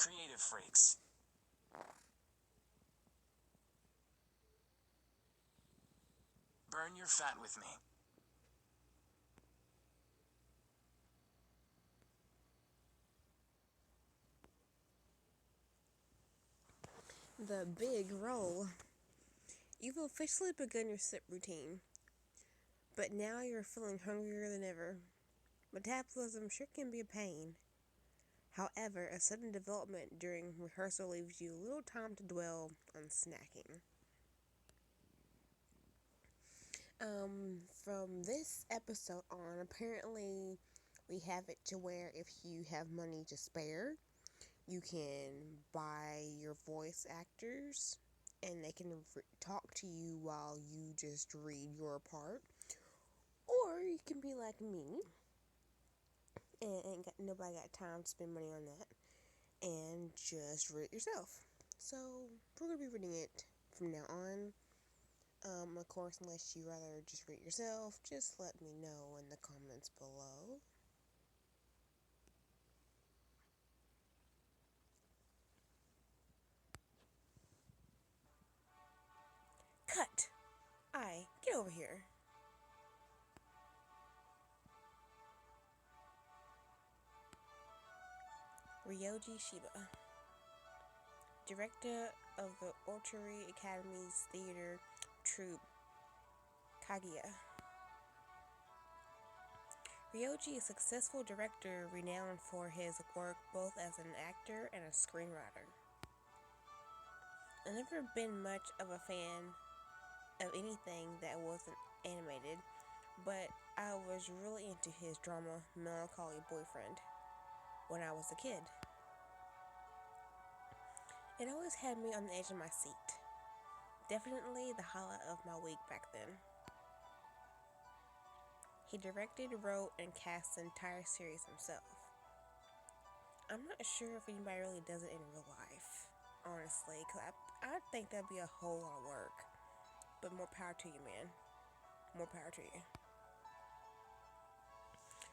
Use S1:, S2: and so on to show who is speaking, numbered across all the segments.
S1: Creative freaks. Burn your fat with me.
S2: The big roll. You've officially begun your sip routine, but now you're feeling hungrier than ever. Metabolism sure can be a pain. However, a sudden development during rehearsal leaves you little time to dwell on snacking. From this episode on, apparently we have it to where if you have money to spare, you can buy your voice actors and they can talk to you while you just read your part. Or you can be like me and nobody got time to spend money on that and just read it yourself. So we're gonna be reading it from now on. Of course, unless you rather just read it yourself, just let me know in the comments below. Cut! Get over here. Ryoji Shiba, director of the Oratory Academy's theater troupe, Kaguya. Ryoji is a successful director renowned for his work both as an actor and a screenwriter. I've never been much of a fan of anything that wasn't animated, but I was really into his drama Melancholy Boyfriend when I was a kid. It always had me on the edge of my seat. Definitely the highlight of my week back then. He directed, wrote, and cast the entire series himself. I'm not sure if anybody really does it in real life, honestly, because I think that'd be a whole lot of work. But more power to you, man. More power to you.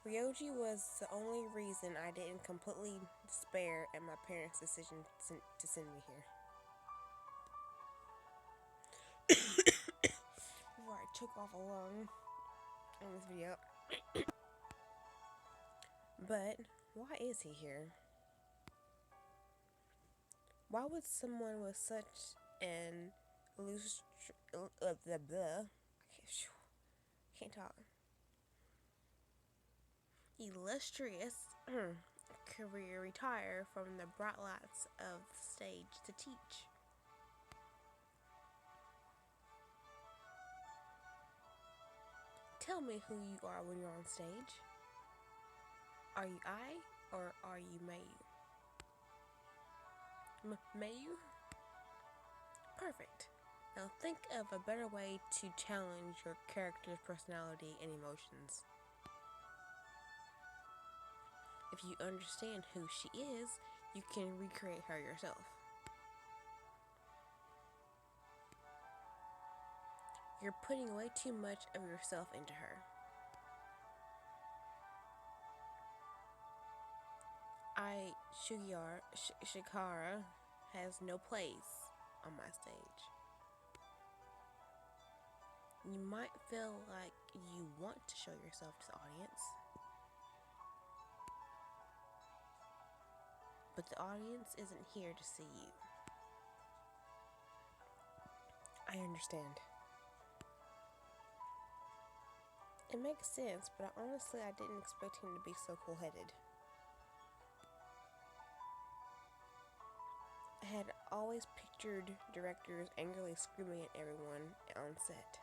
S2: Ryoji was the only reason I didn't completely despair at my parents' decision to send me here. Before I took off a lung in this video. But why is he here? Why would someone with such an can't talk. Illustrious career retire from the bright lights of the stage to teach? Tell me who you are when you're on stage. Are you I or are you Mayu? Mayu? Perfect. Now think of a better way to challenge your character's personality and emotions. If you understand who she is, you can recreate her yourself. You're putting way too much of yourself into her. Shikara has no place on my stage. You might feel like you want to show yourself to the audience, but the audience isn't here to see you. I understand. It makes sense, but honestly I didn't expect him to be so cool-headed. I had always pictured directors angrily screaming at everyone on set.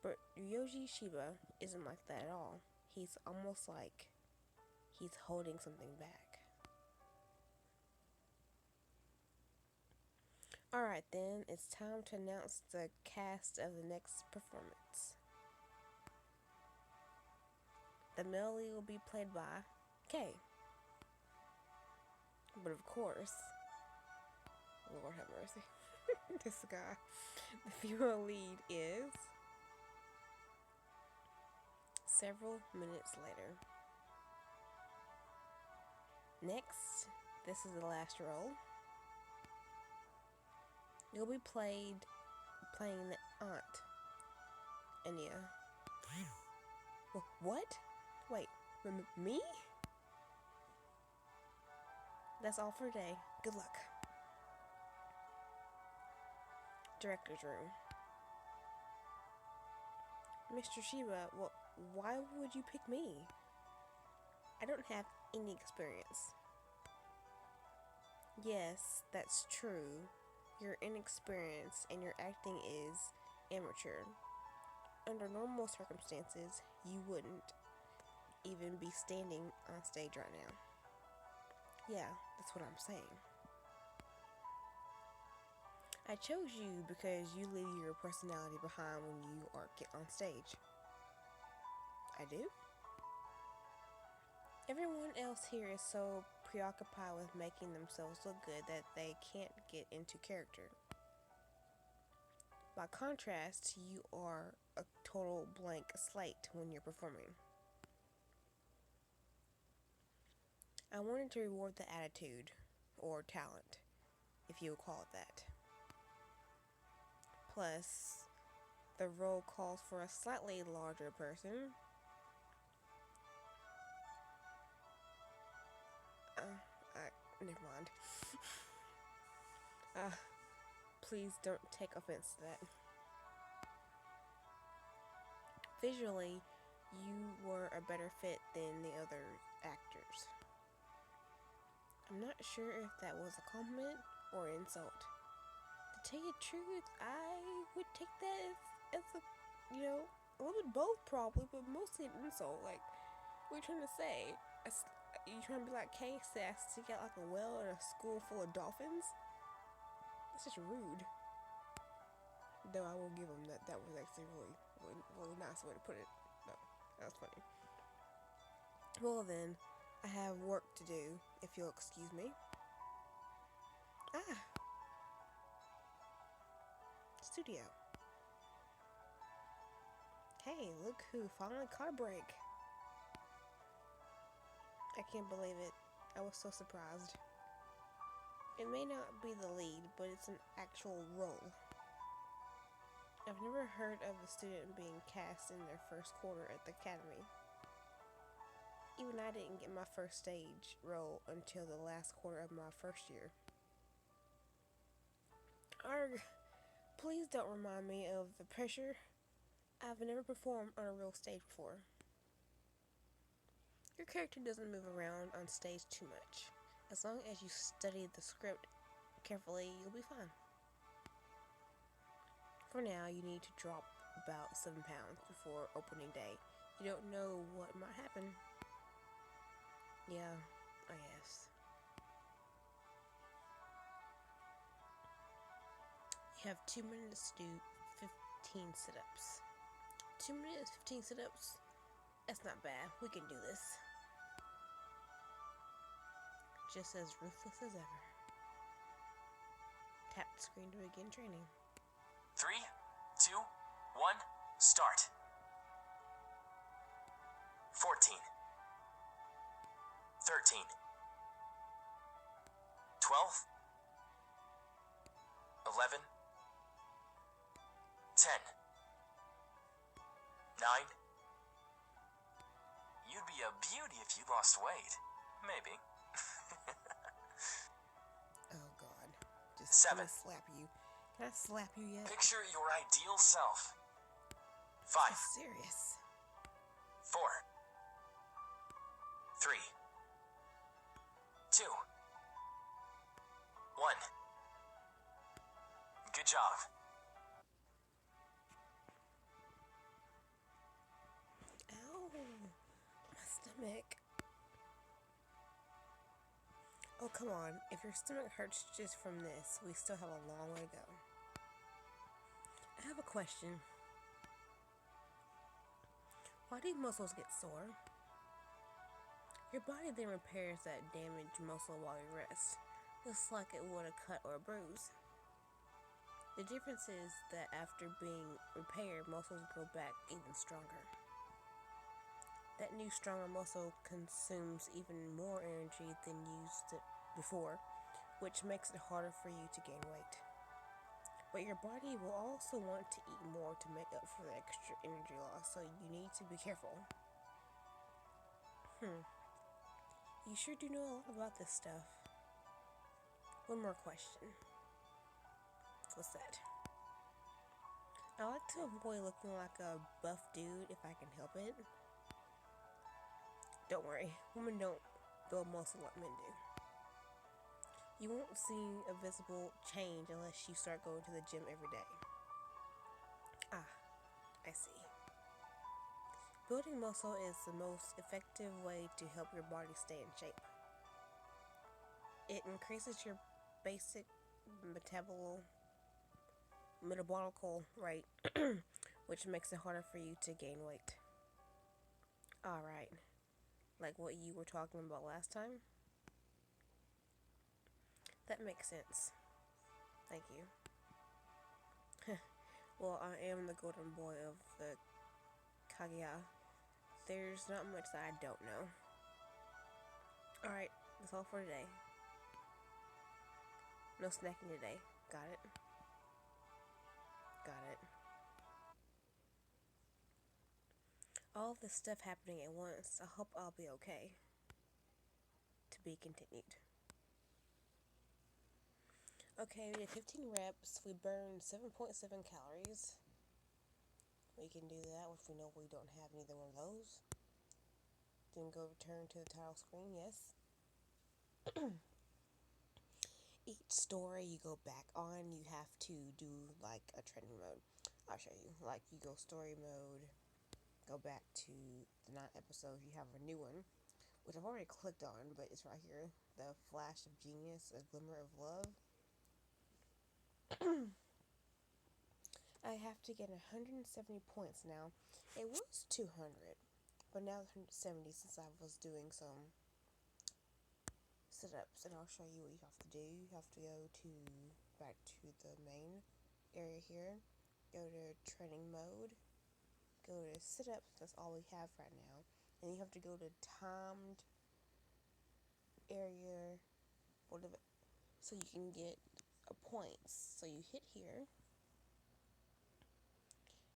S2: But Ryoji Shiba isn't like that at all. He's almost like he's holding something back. Alright then, it's time to announce the cast of the next performance. The male lead will be played by Kay. But of course, Lord have mercy, this guy. The female lead is several minutes later. Next This is the last role. You'll be playing the aunt, Anya. What? Wait, me? That's all for today. Good luck. Director's room. Mr. Shiba, well, why would you pick me? I don't have any experience. Yes, that's true. You're inexperienced and your acting is amateur. Under normal circumstances, you wouldn't even be standing on stage right now. Yeah, that's what I'm saying. I chose you because you leave your personality behind when you get on stage. I do? Everyone else here is so preoccupied with making themselves look good that they can't get into character. By contrast, you are a total blank slate when you're performing. I wanted to reward the attitude, or talent, if you would call it that. Plus, the role calls for a slightly larger person. Never mind. Please don't take offense to that. Visually, you were a better fit than the other actors. I'm not sure if that was a compliment or insult. To tell you the truth, I would take that as a, a little bit both probably, but mostly an insult. Like, what are you trying to say? You trying to be like Case that stick out like a whale in a school full of dolphins? That's just rude. Though I will give him that. That was actually really nice way to put it. No, that was funny. Well then, I have work to do, if you'll excuse me. Studio. Hey, look who finally caught a break. I can't believe it. I was so surprised. It may not be the lead, but it's an actual role. I've never heard of a student being cast in their first quarter at the academy. Even I didn't get my first stage role until the last quarter of my first year. Arg, please don't remind me of the pressure. I've never performed on a real stage before. Your character doesn't move around on stage too much. As long as you study the script carefully, you'll be fine. For now, you need to drop about 7 pounds before opening day. You don't know what might happen. Yeah, I guess. You have 2 minutes to do 15 sit-ups. 2 minutes, 15 sit-ups? That's not bad. We can do this. Just as ruthless as ever. Tap the screen to begin training.
S1: 3, 2, 1, start. 14, 13, 12, 11, 10, 9. You'd be a beauty if you lost weight. Maybe.
S2: Oh God. Just
S1: 7.
S2: slap you. Can I slap you yet?
S1: Picture your ideal self. 5,
S2: I'm serious.
S1: 4, 3, 2, 1. Good job.
S2: Ow. My stomach. Oh, come on. If your stomach hurts just from this, we still have a long way to go. I have a question. Why do muscles get sore? Your body then repairs that damaged muscle while you rest, just like it would a cut or a bruise. The difference is that after being repaired, muscles grow back even stronger. That new stronger muscle consumes even more energy than used before, which makes it harder for you to gain weight. But your body will also want to eat more to make up for the extra energy loss, so you need to be careful. You sure do know a lot about this stuff. One more question. What's that? I like to avoid looking like a buff dude if I can help it. Don't worry, women don't build muscle like men do. You won't see a visible change unless you start going to the gym every day. Ah, I see. Building muscle is the most effective way to help your body stay in shape. It increases your basic metabolical rate, which makes it harder for you to gain weight. Alright, like what you were talking about last time? That makes sense. Thank you. Well, I am the golden boy of the Kaguya. There's not much that I don't know. Alright, that's all for today. No snacking today. Got it? Got it. All this stuff happening at once. I hope I'll be okay. To be continued. Okay, we did 15 reps. We burned 7.7 calories. We can do that if we know we don't have neither one of those. Then go return to the title screen, yes. Each story you go back on, you have to do like a training mode. I'll show you. Like you go story mode, go back to the 9 episodes, you have a new one, which I've already clicked on, but it's right here. The Flash of Genius, A Glimmer of Love. I have to get 170 points now. It was 200, but now it's 170 since I was doing some sit-ups, and I'll show you what you have to do. You have to go back to the main area here, go to training mode, go to sit-ups, that's all we have right now, and you have to go to timed area, so you can get points. So you hit here,